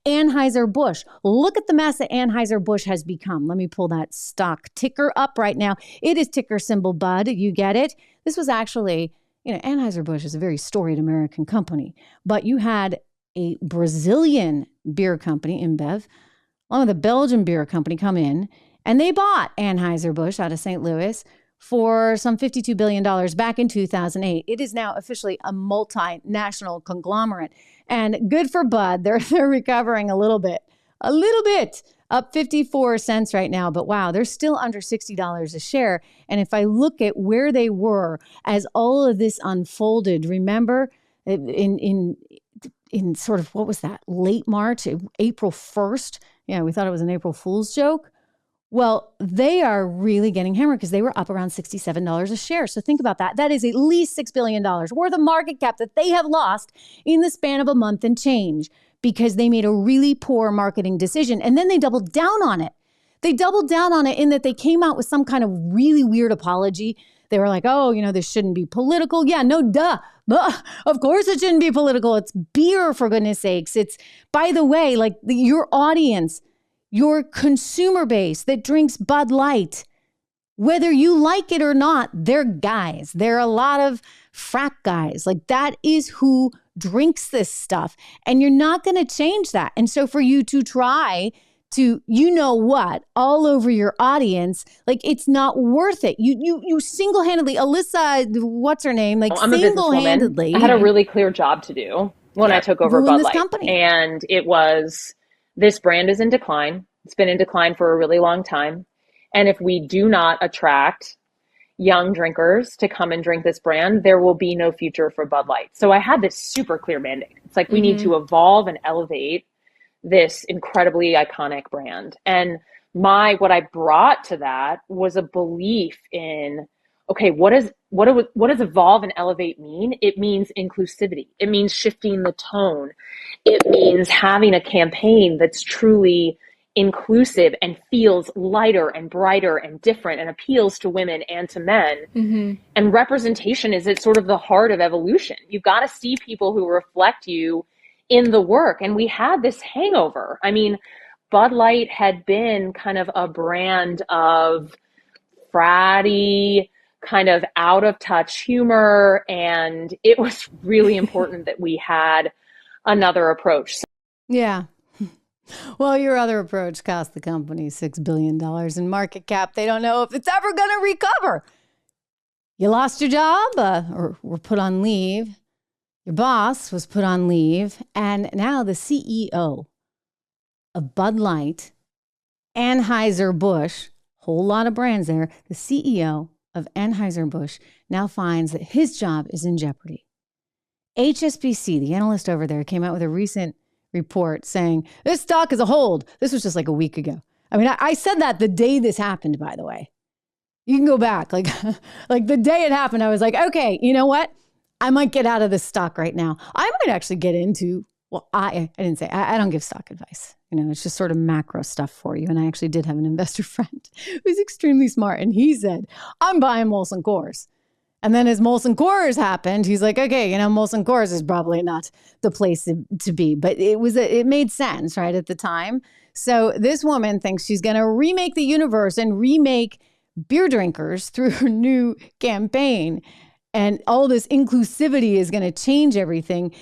Anheuser-Busch. Look at the mess that Anheuser-Busch has become. Let me pull that stock ticker up right now. It is ticker symbol BUD. You get it? This was actually, Anheuser-Busch is a very storied American company, but you had a Brazilian beer company, InBev, along with a Belgian beer company come in, and they bought Anheuser-Busch out of St. Louis for some $52 billion back in 2008. It is now officially a multinational conglomerate. And good for Bud. They're recovering a little bit, up 54 cents right now. But wow, they're still under $60 a share. And if I look at where they were as all of this unfolded, remember in sort of, what was that, late March, April 1st? Yeah, we thought it was an April Fool's joke. Well, they are really getting hammered because they were up around $67 a share. So think about that. That is at least $6 billion worth of market cap that they have lost in the span of a month and change because they made a really poor marketing decision. And then they doubled down on it. They doubled down on it in that they came out with some kind of really weird apology. They were like, oh, this shouldn't be political. Yeah, no, duh. Of course it shouldn't be political. It's beer, for goodness sakes. It's, by the way, like your audience, your consumer base that drinks Bud Light, whether you like it or not, they're guys. They're a lot of frat guys. Like that is who drinks this stuff. And you're not going to change that. And so for you to try to, all over your audience, like it's not worth it. You single-handedly, Alyssa, what's her name? Like I'm single-handedly. I had a really clear job to do when I took over Bud Light. Company. And it was, this brand is in decline. It's been in decline for a really long time. And if we do not attract young drinkers to come and drink this brand, there will be no future for Bud Light. So I had this super clear mandate. It's like, we need to evolve and elevate this incredibly iconic brand. And what I brought to that was a belief in, okay, what does evolve and elevate mean? It means inclusivity. It means shifting the tone. It means having a campaign that's truly inclusive and feels lighter and brighter and different and appeals to women and to men. Mm-hmm. And representation is at sort of the heart of evolution. You've got to see people who reflect you in the work. And we had this hangover. I mean, Bud Light had been kind of a brand of fratty, kind of out of touch humor. And it was really important that we had another approach. Yeah. Well, your other approach cost the company $6 billion in market cap. They don't know if it's ever going to recover. You lost your job or were put on leave. Your boss was put on leave. And now the CEO of Bud Light, Anheuser-Busch, whole lot of brands there. The CEO of Anheuser-Busch now finds that his job is in jeopardy. HSBC, the analyst over there, came out with a recent report saying this stock is a hold. This was just like a week ago. I mean, I said that the day this happened, by the way. You can go back. Like the day it happened, I was like, okay, you know what? I might get out of this stock right now. I might actually get into, I didn't say, I don't give stock advice. It's just sort of macro stuff for you. And I actually did have an investor friend who's extremely smart. And he said, I'm buying Molson Coors. And then as Molson Coors happened, he's like, okay, Molson Coors is probably not the place to be. But it made sense, right, at the time. So this woman thinks she's going to remake the universe and remake beer drinkers through her new campaign. And all this inclusivity is going to change everything.